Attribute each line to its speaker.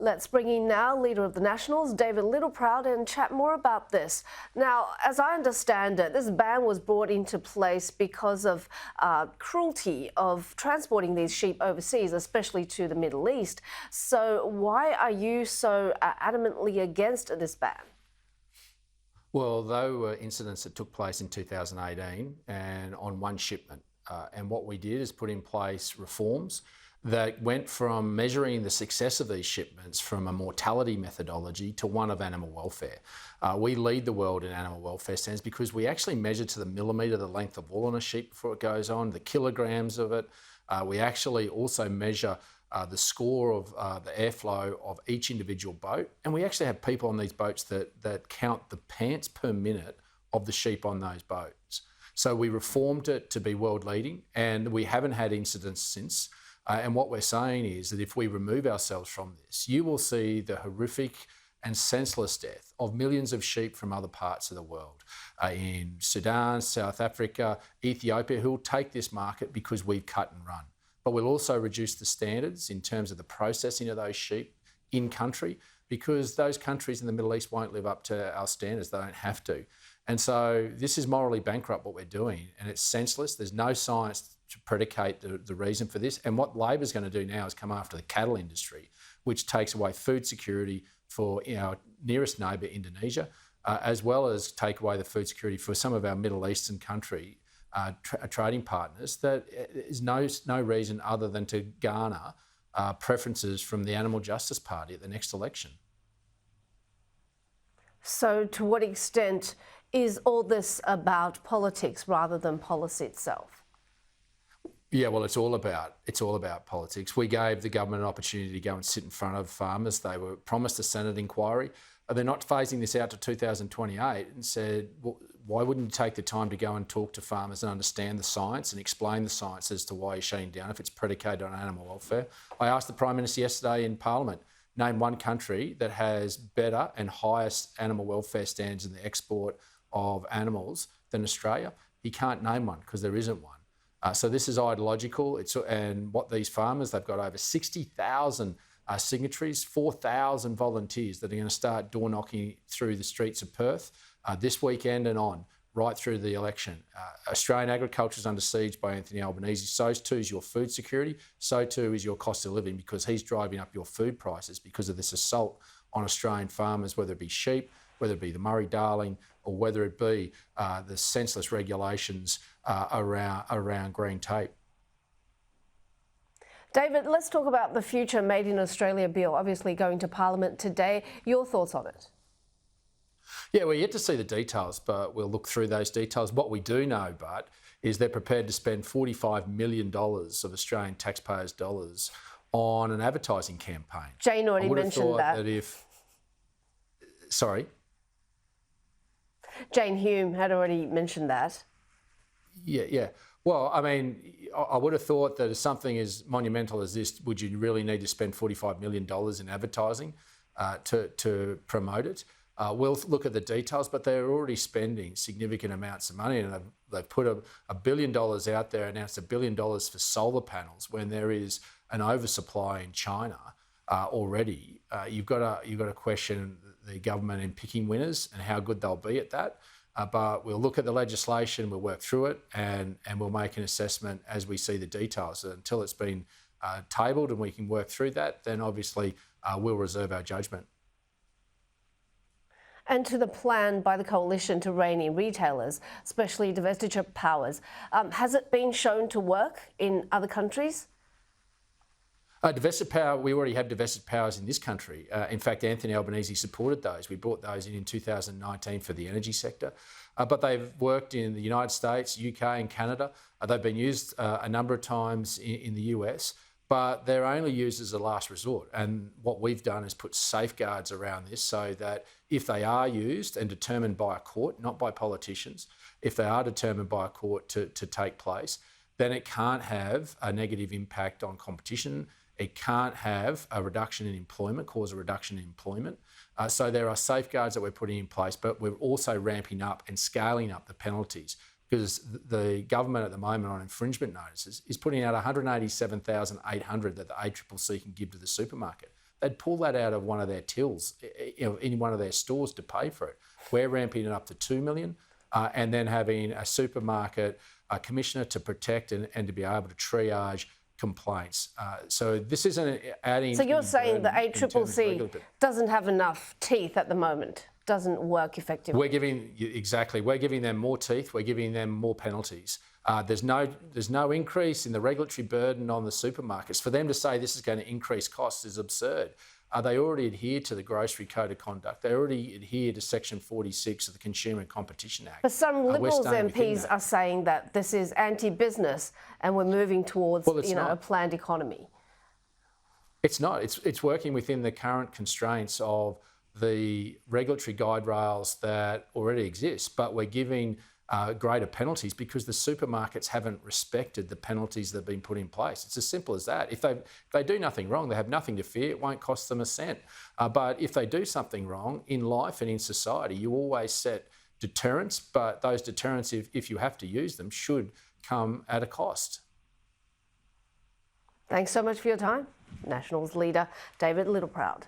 Speaker 1: Let's bring in now Leader of the Nationals, David Littleproud, and chat more about this. Now, as I understand it, this ban was brought into place because of cruelty of transporting these sheep overseas, especially to the Middle East. So why are you so adamantly against this ban?
Speaker 2: Well, there were incidents that took place in 2018 and on one shipment. And what we did is put in place reforms that went from measuring the success of these shipments from a mortality methodology to one of animal welfare. We lead the world in animal welfare standards because we actually measure to the millimetre the length of wool on a sheep before it goes on, the kilograms of it. We actually also measure the score of the airflow of each individual boat. And we actually have people on these boats that count the pants per minute of the sheep on those boats. So we reformed it to be world leading, and we haven't had incidents since. And what we're saying is that if we remove ourselves from this, you will see the horrific and senseless death of millions of sheep from other parts of the world, in Sudan, South Africa, Ethiopia, who will take this market because we've cut and run. But we'll also reduce the standards in terms of the processing of those sheep in country, because those countries in the Middle East won't live up to our standards. They don't have to. And so this is morally bankrupt, what we're doing, and it's senseless. There's no science to predicate the reason for this. And what Labor's going to do now is come after the cattle industry, which takes away food security for our nearest neighbour, Indonesia, as well as take away the food security for some of our Middle Eastern country trading partners. That is no reason other than to garner preferences from the Animal Justice Party at the next election.
Speaker 1: So to what extent is all this about politics rather than policy itself?
Speaker 2: Yeah, well, it's all about politics. We gave the government an opportunity to go and sit in front of farmers. They were promised a Senate inquiry. They're not phasing this out to 2028 and said, well, why wouldn't you take the time to go and talk to farmers and understand the science and explain the science as to why you're shutting down if it's predicated on animal welfare? I asked the Prime Minister yesterday in Parliament, name one country that has better and highest animal welfare standards in the export of animals than Australia. He can't name one because there isn't one. So this is ideological. And what these farmers, they've got over 60,000 signatories, 4,000 volunteers that are going to start door knocking through the streets of Perth this weekend and on, right through the election. Australian agriculture is under siege by Anthony Albanese. So too is your food security. So too is your cost of living, because he's driving up your food prices because of this assault on Australian farmers, whether it be sheep, whether it be the Murray-Darling, or whether it be the senseless regulations around green tape.
Speaker 1: David, let's talk about the future Made in Australia bill, obviously going to Parliament today. Your thoughts on it?
Speaker 2: Yeah, we're yet to see the details, but we'll look through those details. What we do know, but, is they're prepared to spend $45 million of Australian taxpayers' dollars on an advertising campaign.
Speaker 1: Jane already mentioned that.
Speaker 2: Sorry?
Speaker 1: Jane Hume had already mentioned that.
Speaker 2: Yeah. Well, I mean, I would have thought that if something as monumental as this, would you really need to spend $45 million in advertising to promote it? We'll look at the details, but they're already spending significant amounts of money, and they've put $1 billion out there, announced $1 billion for solar panels when there is an oversupply in China already. You've got to question the government in picking winners and how good they'll be at that. But we'll look at the legislation, we'll work through it, and we'll make an assessment as we see the details. Until it's been tabled and we can work through that, then obviously we'll reserve our judgment.
Speaker 1: And to the plan by the coalition to rein in retailers, especially divestiture powers, has it been shown to work in other countries?
Speaker 2: Divested power, we already have divested powers in this country. In fact, Anthony Albanese supported those. We brought those in 2019 for the energy sector. But they've worked in the United States, UK and Canada. They've been used a number of times in the US, but they're only used as a last resort. And what we've done is put safeguards around this so that if they are used and determined by a court, not by politicians, if they are determined by a court to take place, then it can't have a negative impact on competition. It can't have a reduction in employment, cause a reduction in employment. So there are safeguards that we're putting in place, but we're also ramping up and scaling up the penalties, because the government at the moment on infringement notices is putting out 187,800 that the ACCC can give to the supermarket. they'd pull that out of one of their tills in one of their stores to pay for it. We're ramping it up to $2 million and then having a supermarket commissioner to protect and to be able to triage complaints. So this isn't adding...
Speaker 1: So you're saying the ACCC doesn't have enough teeth at the moment, doesn't work effectively?
Speaker 2: We're giving them more teeth, we're giving them more penalties. There's no increase in the regulatory burden on the supermarkets. For them to say this is going to increase costs is absurd. They already adhere to the Grocery Code of Conduct. They already adhere to Section 46 of the Consumer and Competition Act.
Speaker 1: But some Liberals MPs are saying that this is anti-business and we're moving towards a planned economy.
Speaker 2: It's not. It's working within the current constraints of the regulatory guide rails that already exist, but we're giving greater penalties because the supermarkets haven't respected the penalties that have been put in place. It's as simple as that. If they do nothing wrong, they have nothing to fear. It won't cost them a cent. But if they do something wrong in life and in society, you always set deterrents, but those deterrents, if you have to use them, should come at a cost.
Speaker 1: Thanks so much for your time. Nationals leader David Littleproud.